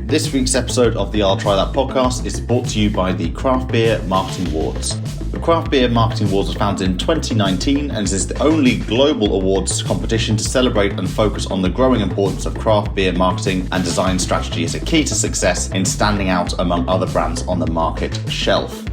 This week's episode of the I'll Try That podcast is brought to you by the Craft Beer Marketing Awards. The Craft Beer Marketing Awards was founded in 2019 and is the only global awards competition to celebrate and focus on the growing importance of craft beer marketing and design strategy as a key to success in standing out among other brands on the market shelf.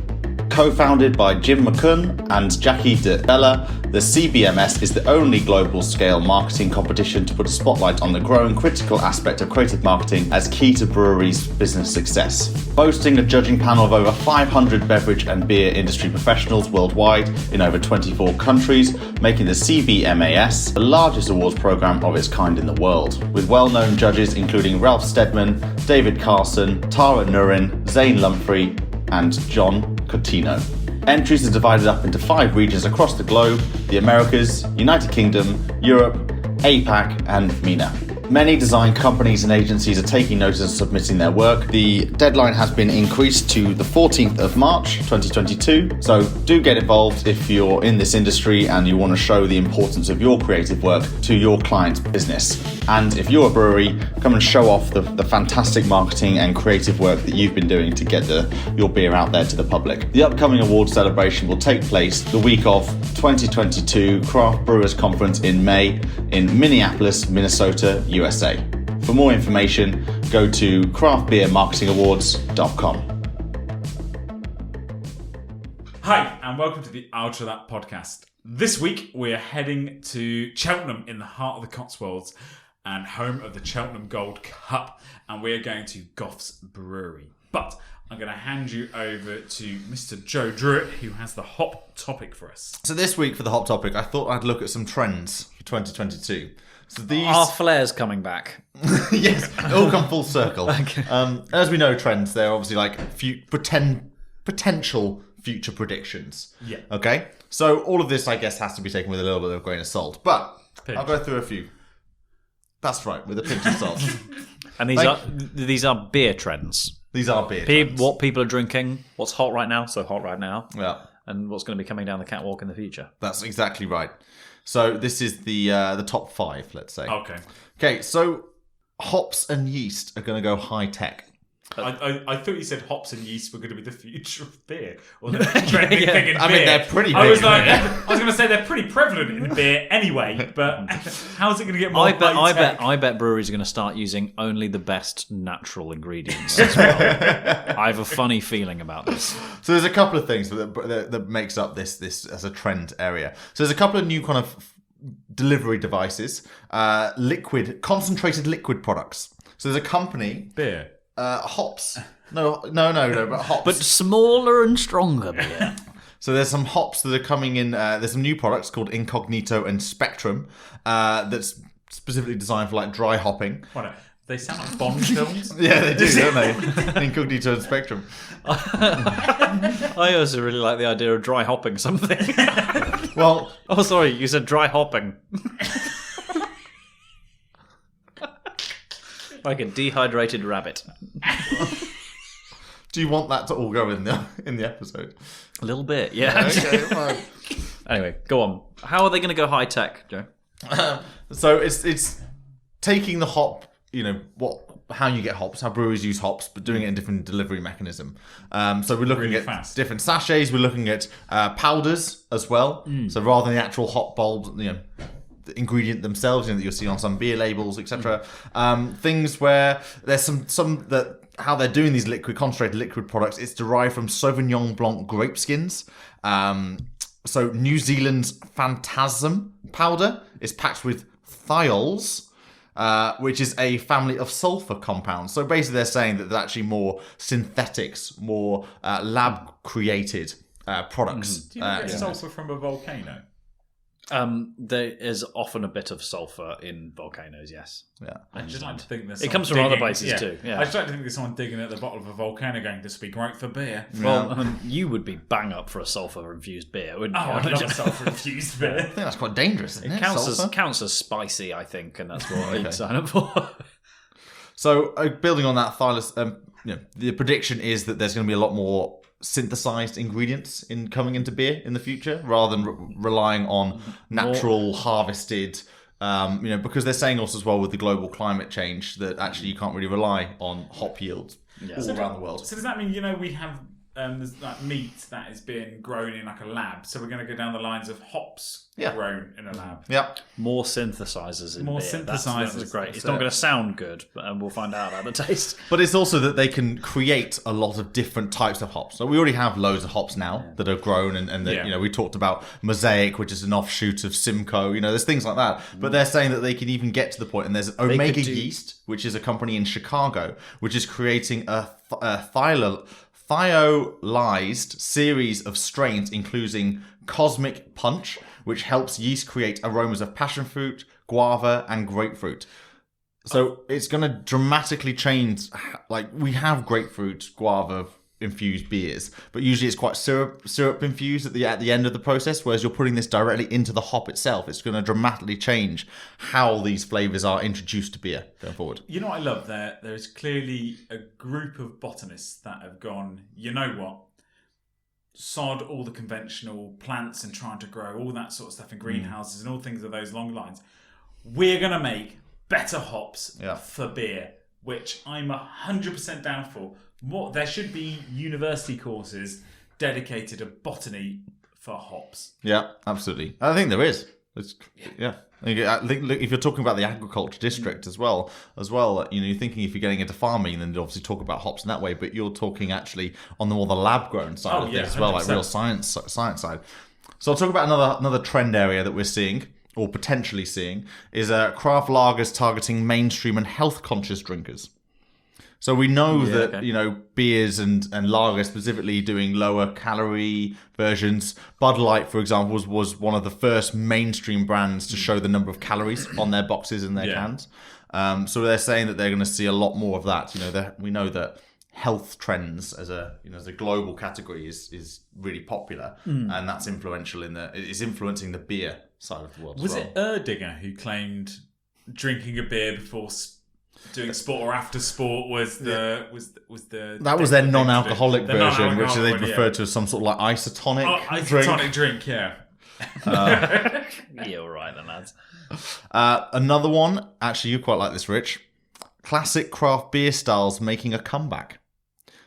Co-founded by Jim McCunn and Jackie de Bella, the CBMS is the only global scale marketing competition to put a spotlight on the growing critical aspect of creative marketing as key to breweries' business success. Boasting a judging panel of over 500 beverage and beer industry professionals worldwide in over 24 countries, making the CBMAS the largest awards program of its kind in the world, with well-known judges including Ralph Steadman, David Carson, Tara Nurin, Zane Lumphry, and John Cotino. Entries are divided up into 5 regions across the globe: the Americas, United Kingdom, Europe, APAC, and MENA. Many design companies and agencies are taking notice and submitting their work. The deadline has been increased to the 14th of March 2022, so do get involved if you're in this industry and you want to show the importance of your creative work to your client's business. And if you're a brewery, come and show off the fantastic marketing and creative work that you've been doing to get your beer out there to the public. The upcoming award celebration will take place the week of 2022 Craft Brewers Conference in May in Minneapolis, Minnesota, USA. For more information, go to craftbeermarketingawards.com. Hi, and welcome to the I'll Try That podcast. This week, we're heading to Cheltenham in the heart of the Cotswolds and home of the Cheltenham Gold Cup, and we're going to Goff's Brewery. But I'm going to hand you over to Mr. Joe Druitt, who has the hop topic for us. So this week for the hop topic, I thought I'd look at some trends for 2022. So these... Are flares coming back? Yes, it all come full circle. Okay. As we know, trends, they're obviously like potential future predictions. Yeah. Okay? So all of this, I guess, has to be taken with a little bit of a grain of salt. But I'll go through a few. That's right, with a pinch of salt. And these are beer trends. These are beer trends. What people are drinking, what's hot right now, so hot right now. Yeah. And what's going to be coming down the catwalk in the future. That's exactly right. So this is the top 5, let's say. Okay, so hops and yeast are going to go high tech. I thought you said hops and yeast were going to be the future of beer. Or the trending thing in beer. I mean, they're pretty big. I was going to say they're pretty prevalent in beer anyway, but how's it going to get more high tech? I bet breweries are going to start using only the best natural ingredients as well. I have a funny feeling about this. So there's a couple of things that makes up this as a trend area. So there's a couple of new kind of delivery devices, concentrated liquid products. So there's a company... Beer. Hops. No, but hops. But smaller and stronger beer. So there's some hops that are coming in. There's some new products called Incognito and Spectrum that's specifically designed for like dry hopping. What? They sound like Bond films. Yeah, they do, don't they? Incognito and Spectrum. I also really like the idea of dry hopping something. Well, oh, sorry, you said dry hopping. Like a dehydrated rabbit. Do you want that to all go in the episode? A little bit, yeah. Okay, fine. Anyway, go on. How are they going to go high tech, Joe? So it's taking the hop, how you get hops, how breweries use hops, but doing it in a different delivery mechanism. So we're looking at different sachets. We're looking at powders as well. So rather than the actual hop bulbs, the ingredient themselves, that you'll see on some beer labels, etc. Things where there's some that how they're doing these concentrated liquid products. It's derived from Sauvignon Blanc grape skins. So New Zealand's Phantasm powder is packed with thiols, which is a family of sulfur compounds. So basically, they're saying that they're actually more synthetics, more lab created products. Do you get sulfur from a volcano? There is often a bit of sulfur in volcanoes, yes. Yeah. I just like to think there's it comes from other places too. Yeah. I just like to think there's someone digging at the bottom of a volcano going, this would be great for beer. Well, you would be bang up for a sulfur-infused beer, wouldn't you? Oh, I love sulfur-infused beer. I think that's quite dangerous, isn't it? Counts as spicy, I think, and that's what you'd sign up for. So, building on that, Thylus, the prediction is that there's going to be a lot more synthesized ingredients coming into beer in the future, rather than relying on natural harvested because they're saying also as well with the global climate change that actually you can't really rely on hop yields all around the world. So does that mean, we have there's that meat that is being grown in like a lab, so we're going to go down the lines of hops grown in a lab? Yeah. More synthesizers in More beer. synthesizers. That's great. It's not going to sound good, but we'll find out about the taste. But it's also that they can create a lot of different types of hops. So we already have loads of hops now that are grown, and that, we talked about Mosaic, which is an offshoot of Simcoe. There's things like that. But they're saying that they can even get to the point, and there's Omega Yeast, which is a company in Chicago, which is creating a thiolized series of strains, including Cosmic Punch, which helps yeast create aromas of passion fruit, guava, and grapefruit. So it's going to dramatically change. Like, we have grapefruit, guava infused beers, but usually it's quite syrup infused at the end of the process, whereas you're putting this directly into the hop itself. It's going to dramatically change how these flavors are introduced to beer going forward. You know what I love? There's clearly a group of botanists that have gone, you know what, sod all the conventional plants and trying to grow all that sort of stuff in greenhouses and all things of those long lines. We're going to make better hops for beer, which I'm 100% down for. There should be university courses dedicated to botany for hops. Yeah, absolutely. I think there is. I think, look, if you're talking about the agriculture district as well, you're thinking if you're getting into farming, then you obviously talk about hops in that way, but you're talking actually on the more the lab grown side of things as well, 100%. Like real science side. So I'll talk about another trend area that we're seeing, or potentially seeing, is craft lagers targeting mainstream and health conscious drinkers. So we know that, beers and lager specifically doing lower calorie versions. Bud Light, for example, was one of the first mainstream brands to show the number of calories on their boxes and their cans. So they're saying that they're going to see a lot more of that. We know that health trends as a global category is really popular, and that's influential it's influencing the beer side of the world. Was it Erdinger who claimed drinking a beer before doing sport or after sport was their non-alcoholic version, which they referred to as some sort of like isotonic drink. Yeah. Yeah, all right then, lads. Another one, actually, you quite like this, Rich. Classic craft beer styles making a comeback.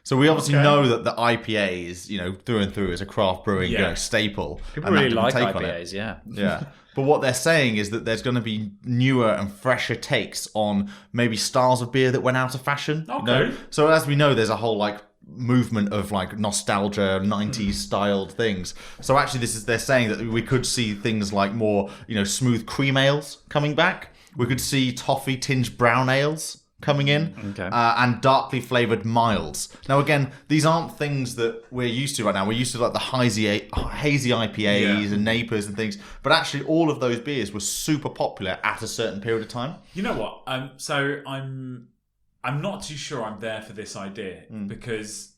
So we obviously know that the IPA is, through and through, is a craft brewing staple. People really like IPAs, Yeah. But what they're saying is that there's going to be newer and fresher takes on maybe styles of beer that went out of fashion. Okay. So as we know, there's a whole movement of nostalgia, 90s styled things. So actually they're saying that we could see things like more, smooth cream ales coming back. We could see toffee tinged brown ales coming in, and darkly flavoured milds. Now, again, these aren't things that we're used to right now. We're used to the hazy IPAs and Napers and things, but actually all of those beers were super popular at a certain period of time. You know what? So I'm not too sure I'm there for this idea, because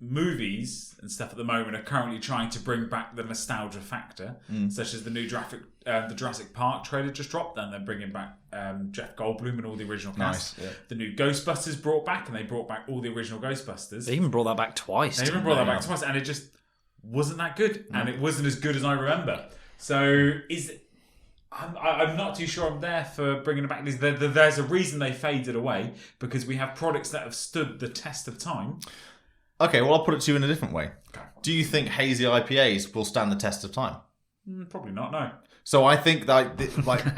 movies and stuff at the moment are currently trying to bring back the nostalgia factor, such as the new Jurassic Park trailer just dropped, and they're bringing back Jeff Goldblum and all the original cast. Nice, yeah. The new Ghostbusters brought back, and they brought back all the original Ghostbusters. They even brought that back twice. And it just wasn't that good, and it wasn't as good as I remember. So I'm not too sure I'm there for bringing it back. There's a reason they faded away, because we have products that have stood the test of time. Okay, well, I'll put it to you in a different way. Okay. Do you think hazy IPAs will stand the test of time? Probably not, no. So I think that,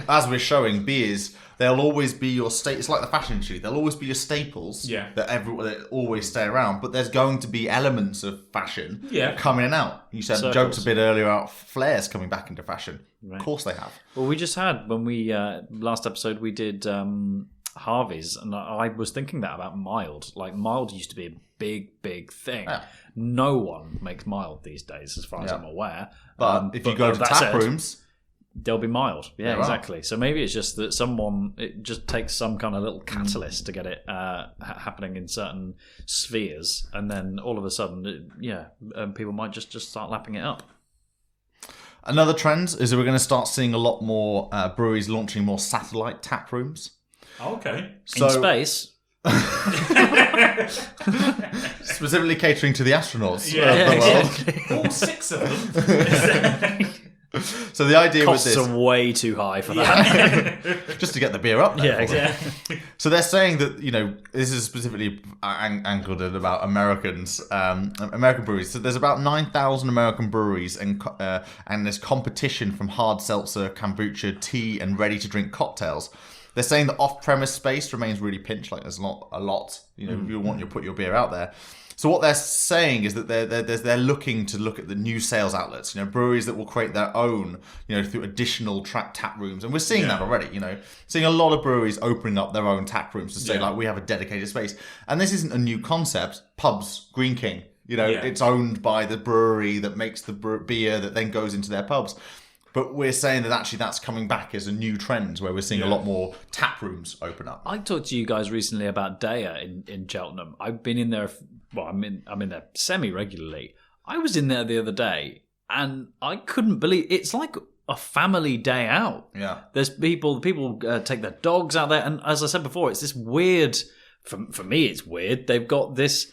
as we're showing, beers, they'll always be your it's like the fashion industry. They'll always be your staples that always stay around. But there's going to be elements of fashion coming in and out. You said jokes a bit earlier about flares coming back into fashion. Right. Of course they have. Well, we just had, when we, last episode, we did Harvey's, and I was thinking that about mild. Mild used to be a big thing. Yeah. No one makes mild these days, as far as I'm aware. But if you go to tap rooms, they'll be mild. Yeah, exactly. So maybe it's just that it just takes some kind of little catalyst to get it happening in certain spheres, and then all of a sudden, people might just start lapping it up. Another trend is that we're going to start seeing a lot more breweries launching more satellite tap rooms. Okay. In space. Specifically catering to the astronauts. All 6 of them. So the idea Costs with this, are way too high for that. just to get the beer up there. Yeah, exactly. So they're saying that, this is specifically anchored at about Americans, American breweries. So there's about 9,000 American breweries, and there's competition from hard seltzer, kombucha, tea, and ready-to-drink cocktails. They're saying that off-premise space remains really pinched. Like there's not a lot. If you want to put your beer out there. So what they're saying is that they're looking at the new sales outlets, breweries that will create their own, through additional tap rooms, and we're seeing that already. Seeing a lot of breweries opening up their own tap rooms to say like we have a dedicated space, and this isn't a new concept. Pubs, Green King, it's owned by the brewery that makes the beer that then goes into their pubs. But we're saying that actually that's coming back as a new trend where we're seeing a lot more tap rooms open up. I talked to you guys recently about Daya in Cheltenham. I've been in there. Well, I'm in there semi-regularly. I was in there the other day, and I couldn't believe it's like a family day out. Yeah, there's people take their dogs out there, and as I said before, it's this weird. For me, it's weird. They've got this.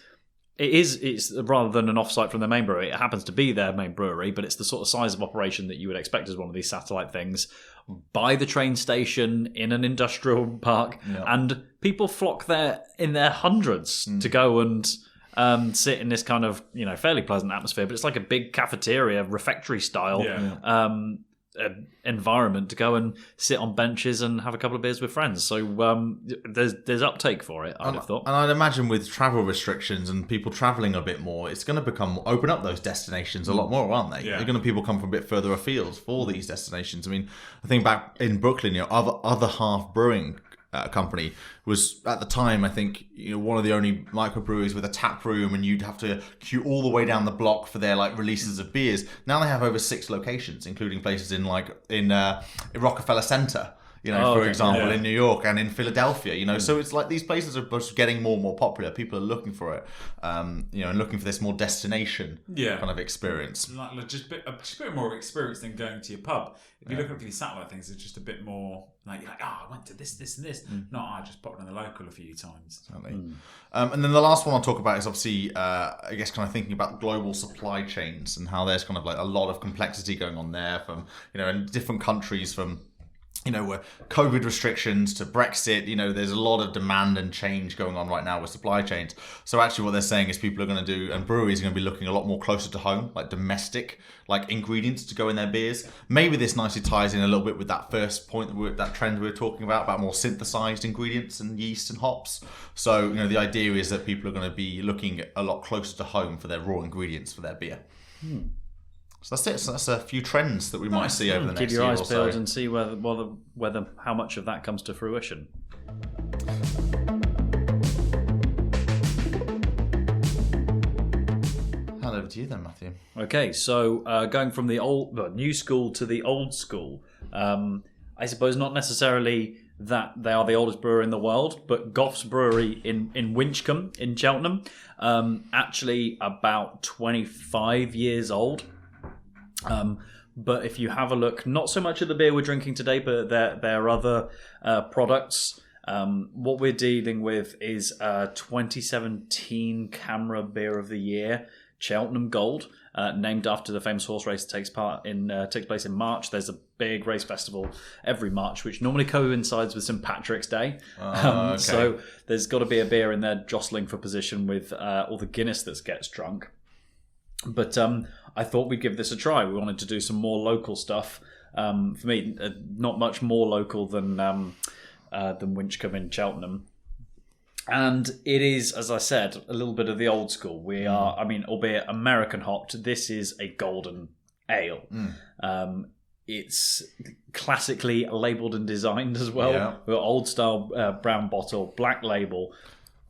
It's rather than an offsite from their main brewery. It happens to be their main brewery, but it's the sort of size of operation that you would expect as one of these satellite things. By the train station in an industrial park, and people flock there in their hundreds to go and sit in this kind of fairly pleasant atmosphere. But it's like a big cafeteria, refectory style environment to go and sit on benches and have a couple of beers with friends. So there's uptake for it, I'd have thought. And I'd imagine with travel restrictions and people travelling a bit more, it's going to open up those destinations a lot more, aren't they? They're going to people come from a bit further afield for these destinations. I mean, I think back in Brooklyn, other half brewing company was at the time, I think, one of the only microbreweries with a tap room, and you'd have to queue all the way down the block for their releases of beers. Now they have over 6 locations, including places in Rockefeller Center, for example, in New York and in Philadelphia, so it's like these places are just getting more and more popular. People are looking for it, and looking for this more destination kind of experience. Like just a bit more of experience than going to your pub. If you look at these satellite things, it's just a bit more like you're like, I went to this, and this. I just popped in the local a few times. Exactly. And then the last one I'll talk about is obviously, I guess, kind of thinking about global supply chains and how there's kind of like a lot of complexity going on there from, in different countries from, where COVID restrictions to Brexit, there's a lot of demand and change going on right now with supply chains. So actually what they're saying is people are going to do, and breweries are going to be looking a lot more closer to home, like domestic, ingredients to go in their beers. Maybe this nicely ties in a little bit with that first point, that trend we were talking about more synthesized ingredients and yeast and hops. So, the idea is that people are going to be looking a lot closer to home for their raw ingredients for their beer. So that's it. So that's a few trends that we might see over the next year or so. Keep your eyes peeled and see whether how much of that comes to fruition. Hand over to you then, Matthew. Okay, so going from the new school to the old school, I suppose not necessarily that they are the oldest brewery in the world, but Goff's Brewery in Winchcombe in Cheltenham, actually about 25 years old. But if you have a look, not so much at the beer we're drinking today, but their other products. What we're dealing with is 2017 Camera Beer of the Year, Cheltenham Gold, named after the famous horse race that takes place in March. There's a big race festival every March, which normally coincides with St. Patrick's Day. Okay. So there's got to be a beer in there jostling for position with all the Guinness that gets drunk. But I thought we'd give this a try. We wanted to do some more local stuff. For me, not much more local than Winchcombe in Cheltenham. And it is, as I said, a little bit of the old school. We are, albeit American hopped, this is a golden ale. It's classically labelled and designed as well. Yeah. We've got old style brown bottle, black label,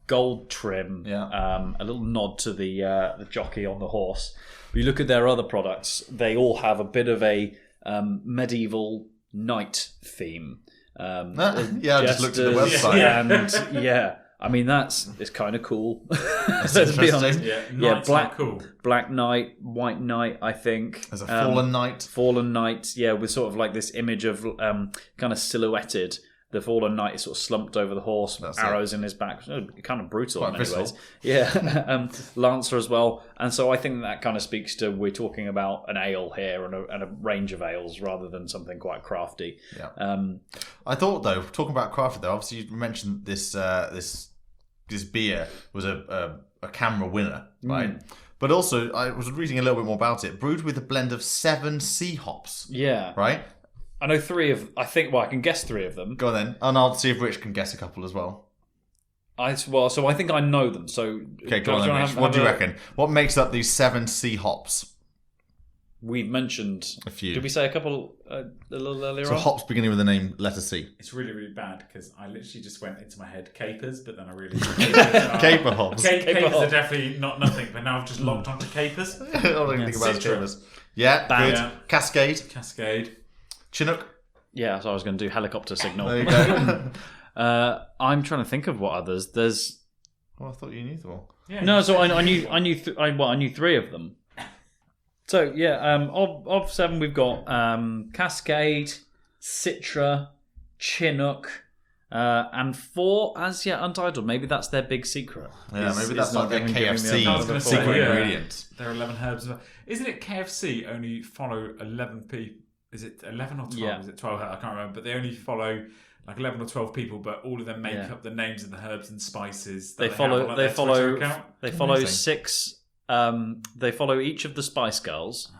gold trim, a little nod to the jockey on the horse. But you look at their other products, they all have a bit of a medieval knight theme. I just looked at the website. And it's kind of cool. That's Let's be honest. Cool. Black knight, white knight, I think. There's a fallen knight. Fallen knight, with sort of like this image of kind of silhouetted The fallen knight is sort of slumped over the horse, That's arrows in his back. Kind of brutal in Quite many visceral. ways. Yeah, Lancer as well. And so I think that kind of speaks to we're talking about an ale here and a range of ales rather than something quite crafty. Yeah. I thought though, talking about crafted though, obviously you mentioned this beer was a camera winner, right? But also I was reading a little bit more about it. Brewed with a blend of 7 sea hops. Yeah. Right? I know 3 of... I can guess 3 of them. Go on then. And I'll see if Rich can guess a couple as well. So I think I know them. So Okay, go on then, Rich. What do you reckon? What makes up these 7 sea hops? We've mentioned A few. Did we say a couple a little earlier So on? hops beginning with the name letter C. It's really, really bad because I literally just went into my head capers, but then I really Caper hops. Capers hops. are definitely not nothing, but now I've just locked onto capers. I don't even think about Citra. capers. Yeah, Bang. good. Yeah. Cascade. Cascade. Chinook. Yeah, so I was going to do helicopter signal. There you go. I'm trying to think of what others. There's Well, I thought you knew them all. Yeah, no, so I knew 3 of them. So yeah, of 7 we've got Cascade, Citra, Chinook, and 4 as yet untitled. Maybe that's their big secret. Yeah, maybe that's not like their giving me KFC a- I was gonna say, secret yeah. ingredient. There are 11 herbs. Isn't it KFC only follow 11 people? Is it 11 or 12? Yeah. Is it 12? I can't remember. But they only follow like 11 or 12 people, but all of them make Yeah. up the names of the herbs and spices. They That follow. have on, like, They their Twitter follow. account. They follow Amazing. 6. They follow each of the Spice Girls,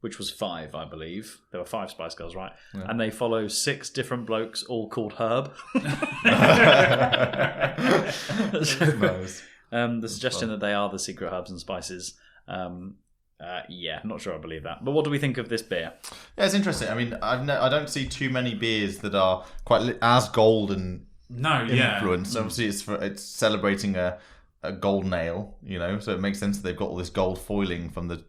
which was 5, I believe. There were 5 Spice Girls, right? Yeah. And they follow 6 different blokes, all called Herb. Nice. The suggestion that they are the secret herbs and spices. Yeah, not sure I believe that. But what do we think of this beer? Yeah, it's interesting. I mean, I don't see too many beers that are quite as golden No, yeah. influence. Obviously, it's celebrating a golden ale, so it makes sense that they've got all this gold foiling from the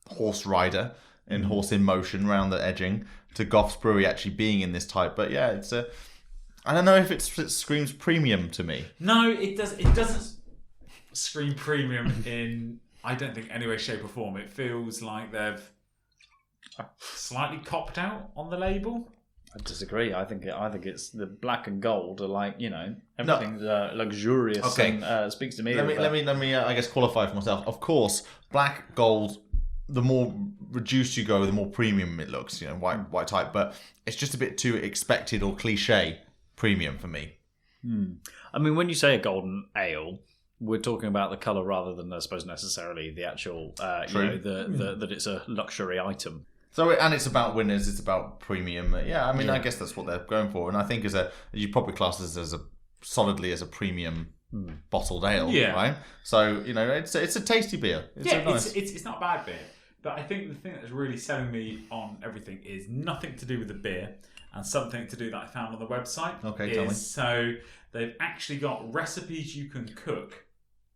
horse rider and horse in motion around the edging to Goff's Brewery actually being in this type. But yeah, it's I don't know if it screams premium to me. No, it does. It doesn't scream premium in, I don't think, any way, shape, or form. It feels like they've slightly copped out on the label. I disagree. I think it's the black and gold are like everything's luxurious. Okay. And speaks to me. Let me I guess qualify for myself. Of course, black, gold. The more reduced you go, the more premium it looks. White type, but it's just a bit too expected or cliche premium for me. I mean, when you say a golden ale, we're talking about the colour rather than, I suppose, necessarily the actual, True. that it's a luxury item. So, and it's about winners. It's about premium. Yeah, I mean, I guess that's what they're going for. And I think you probably class this as solidly as a premium bottled ale, Yeah. right? So it's a tasty beer. It's not a bad beer. But I think the thing that's really selling me on everything is nothing to do with the beer and something to do that I found on the website. Okay, tell me. So they've actually got recipes you can cook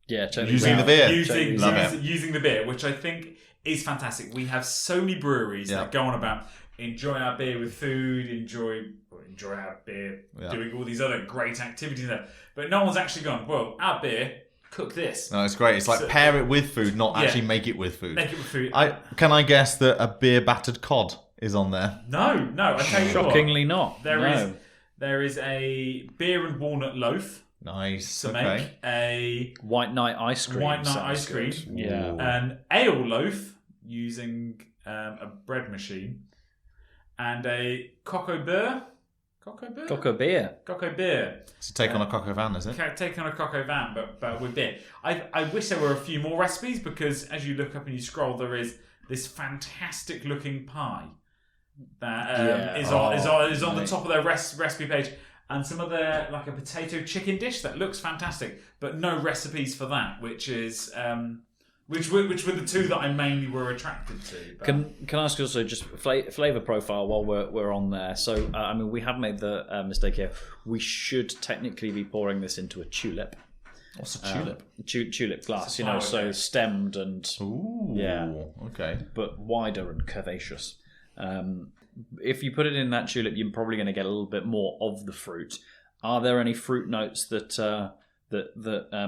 Yeah, Using the beer. using the beer, which I think is fantastic. We have so many breweries that go on about enjoy our beer with food, enjoy our beer doing all these other great activities there. But no one's actually gone, well, our beer, cook this. No, it's great. It's like pair it with food, not actually make it with food. Make it with food. Can I guess that a beer battered cod is on there? No, I tell you Shockingly not. There is a beer and walnut loaf Nice. to make a White Night ice cream. White Night sounds ice cream. good. Yeah. An ale loaf using a bread machine, and a cocoa beer. Cocoa beer. Cocoa beer. It's a take on a cocoa van, is it? Take on a cocoa van, but with beer. I wish there were a few more recipes, because as you look up and you scroll, there is this fantastic looking pie that is on the top of their recipe page, and some other, like a potato chicken dish that looks fantastic, but no recipes for that, which is which were the two that I mainly were attracted to. But Can I ask you also just flavour profile while we're on there? So I mean, we have made the mistake here. We should technically be pouring this into a tulip. What's a tulip? Tulip glass, It's a flower, so okay. stemmed and Ooh. Yeah. Okay. but wider and curvaceous. If you put it in that tulip, you're probably going to get a little bit more of the fruit. Are there any fruit notes that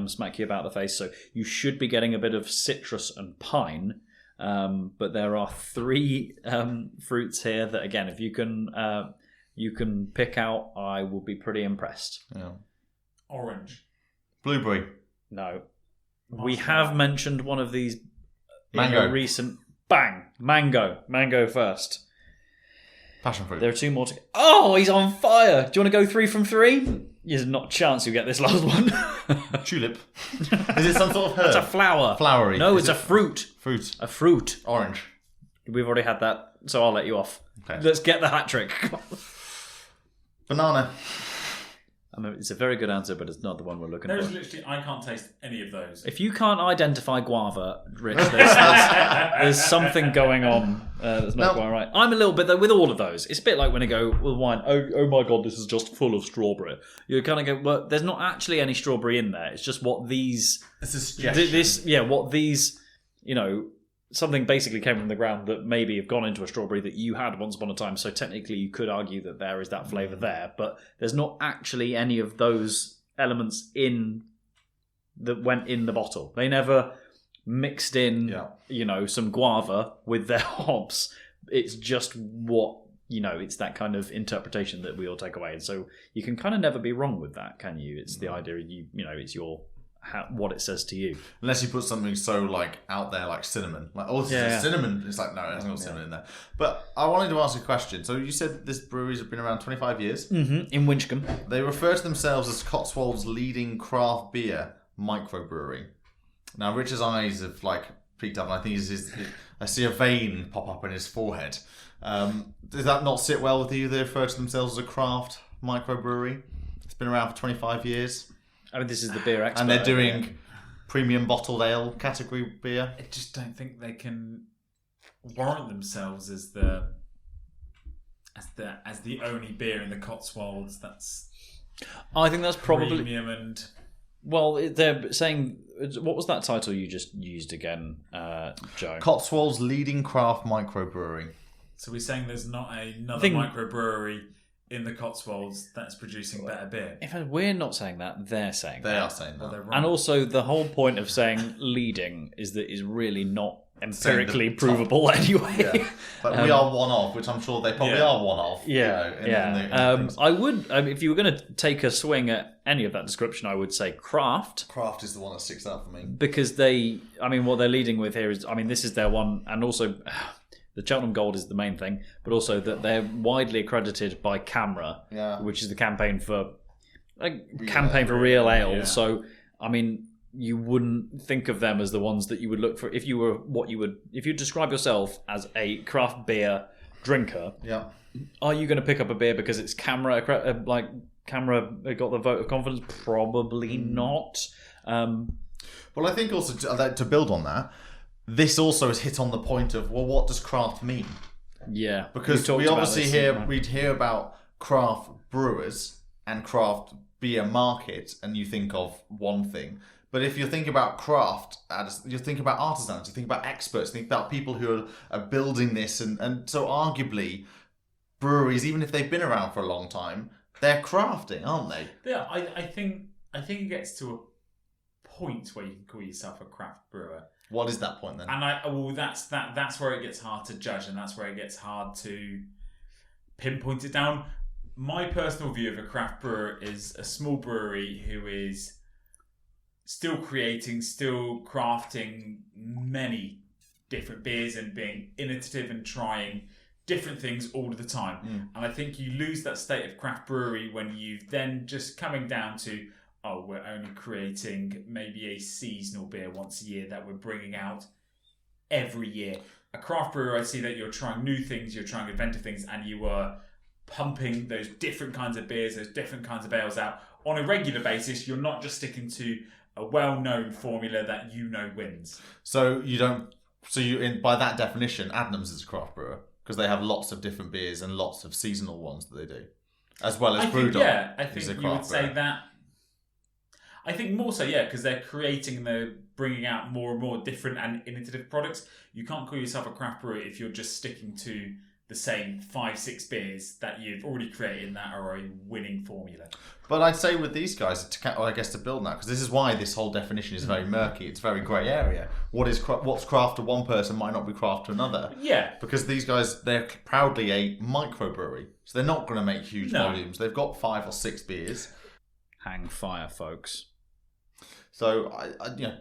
smack you about the face? So you should be getting a bit of citrus and pine, but there are 3 fruits here that, again, if you can you can pick out, I will be pretty impressed. Yeah. Orange. Blueberry. No. We have mentioned one of these Mango. in a recent... Bang! Mango first. Passion fruit. There are two more to... Oh, he's on fire! Do you want to go 3 from 3? There's not a chance you'll get this last one. Tulip. Is it some sort of herb? It's a flower. Flowery. No, Is it's a fruit. Fruit. A fruit. Orange. We've already had that, so I'll let you off. Okay. Let's get the hat trick. Banana. I mean, it's a very good answer, but it's not the one we're looking There's for. literally, I can't taste any of those. If you can't identify guava, Rich, there's something going on that's not quite right. I'm a little bit, though, with all of those. It's a bit like when I go with wine, oh my God, this is just full of strawberry. You kind of go, well, there's not actually any strawberry in there. It's just what these... It's a suggestion. What these, something basically came from the ground that maybe have gone into a strawberry that you had once upon a time. So technically you could argue that there is that flavour there, but there's not actually any of those elements in that went in the bottle. They never mixed in, some guava with their hops. It's just what, it's that kind of interpretation that we all take away. And so you can kind of never be wrong with that, can you? It's the idea, it's your... what it says to you, unless you put something so like out there like cinnamon, like cinnamon. It's like no, there's no cinnamon in there. But I wanted to ask a question. So you said this brewery's been around 25 years. Mm-hmm. In Winchcombe. They refer to themselves as Cotswold's leading craft beer microbrewery. Now Richard's eyes have like peeked up, and I think I see a vein pop up in his forehead. Does that not sit well with you? They refer to themselves as a craft microbrewery. It's been around for 25 years. I mean, this is the beer expert. And they're doing premium bottled ale category beer. I just don't think they can warrant themselves as the only beer in the Cotswolds. I think that's probably premium and. Well, they're saying, what was that title you just used again, Joe? Cotswold's leading craft microbrewery. So we're saying there's not another microbrewery in the Cotswolds that's producing better beer. In fact, we're not saying that; they're saying they that. are saying that. Well, and also, the whole point of saying leading is really not empirically provable anyway. Yeah. But we are one of, which I'm sure they probably are one of. I would, if you were going to take a swing at any of that description, I would say craft. Craft is the one that sticks out for me because what they're leading with here is, this is their one, and also. The Cheltenham Gold is the main thing, but also that they're widely accredited by CAMRA, which is the campaign for real ale. Yeah. So, you wouldn't think of them as the ones that you would look for if you describe yourself as a craft beer drinker. Yeah. Are you going to pick up a beer because it's CAMRA CAMRA got the vote of confidence? Probably not. Well, I think also to build on that. This also has hit on the point of, well, what does craft mean? Yeah. Because we obviously we'd hear about craft brewers and craft beer market, and you think of one thing. But if you think about craft, you think about artisans, you think about experts, you think about people who are building this. And so arguably, breweries, even if they've been around for a long time, they're crafting, aren't they? Yeah, I think it gets to a point where you can call yourself a craft brewer. What is that point then? And that's where it gets hard to judge, and that's where it gets hard to pinpoint it down. My personal view of a craft brewer is a small brewery who is still creating, still crafting many different beers and being innovative and trying different things all the time. And I think you lose that state of craft brewery when you've then just coming down to, we're only creating maybe a seasonal beer once a year that we're bringing out every year. A craft brewer, I see that you're trying new things, you're trying inventive things, and you are pumping those different kinds of beers, those different kinds of ales out on a regular basis. You're not just sticking to a well-known formula that wins. So by that definition, Adnams is a craft brewer because they have lots of different beers and lots of seasonal ones that they do, as well as Brewdog. I think you would say that. I think more so, because they're creating and they're bringing out more and more different and innovative products. You can't call yourself a craft brewer if you're just sticking to the same 5-6 beers that you've already created that are a winning formula. But I'd say with these guys, to build on that, because this is why this whole definition is very murky. It's a very grey area. What's craft to one person might not be craft to another. Yeah. Because these guys, they're proudly a microbrewery, so they're not going to make huge volumes. They've got 5 or 6 beers. Hang fire, folks. So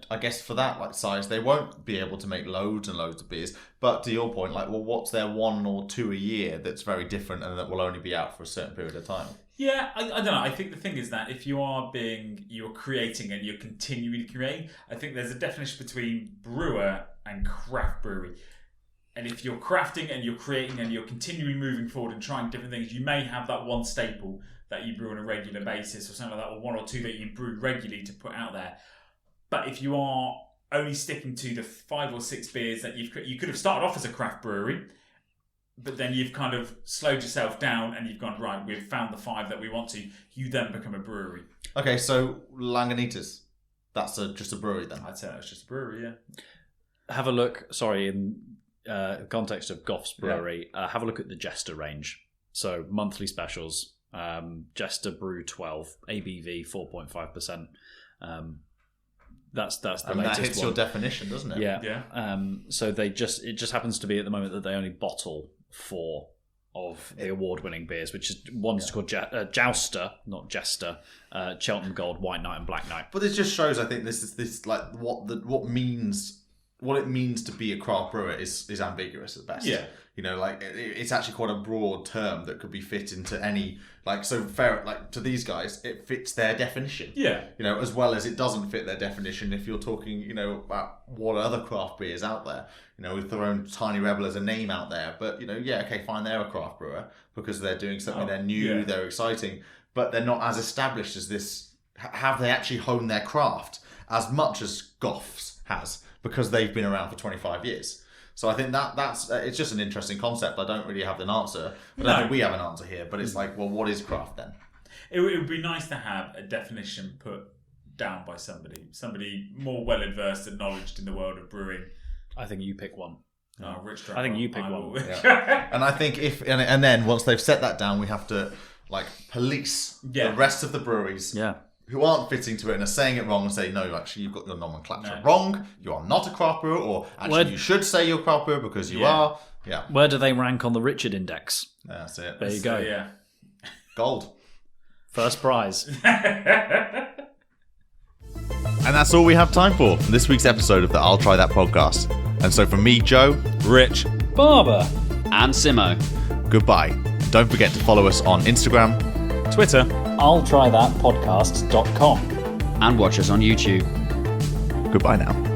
I guess for that size, they won't be able to make loads and loads of beers. But to your point, what's their 1 or 2 a year that's very different and that will only be out for a certain period of time? Yeah, I don't know. I think the thing is that if you're creating and you're continually creating, I think there's a definition between brewer and craft brewery. And if you're crafting and you're creating and you're continually moving forward and trying different things, you may have that one staple that you brew on a regular basis or something like that, or 1 or 2 that you brew regularly to put out there. But if you are only sticking to the 5 or 6 beers that you could have started off as a craft brewery, but then you've kind of slowed yourself down and you've gone, right, we've found the 5 that we want to, you then become a brewery. Okay, so Lagunitas, that's just a brewery then? I'd say that's just a brewery, yeah. Have a look, in the context of Goff's brewery, have a look at the Jester range. So monthly specials, Jester Brew 12, ABV 4.5%. That's the latest that hits one. your definition, doesn't it? Yeah. So it just happens to be at the moment that they only bottle 4 of the award-winning beers, which is one's called Jouster, not Jester, Cheltenham Gold, White Knight, and Black Knight. But this just shows, I think, what it means to be a craft brewer is ambiguous at best. Yeah. It's actually quite a broad term that could be fit into any, to these guys, it fits their definition. Yeah. As well as it doesn't fit their definition if you're talking, about what other craft beers out there, with their own Tiny Rebel as a name out there. But, fine, they're a craft brewer because they're doing something, they're new, they're exciting, but they're not as established as this. Have they actually honed their craft as much as Goff's has? Because they've been around for 25 years. So I think that's it's just an interesting concept. I don't really have an answer. I don't think we have an answer here, but it's what is craft then? It would be nice to have a definition put down by somebody more well-versed and knowledged in the world of brewing. I think you pick one. Rich I think you pick one. Yeah. And I think and then once they've set that down, we have to police the rest of the breweries. Yeah. Who aren't fitting to it and are saying it wrong and say, no, actually, you've got your nomenclature wrong. You are not a craft brewer, or actually, you should say you're a craft brewer because you are. Yeah. Where do they rank on the Richard Index? That's it. There you go. Yeah. Gold. First prize. And that's all we have time for this week's episode of the I'll Try That podcast. And so from me, Joe, Rich, Barber, and Simo. Goodbye. Don't forget to follow us on Instagram, Twitter, I'll try that podcast.com. And watch us on YouTube. Goodbye now.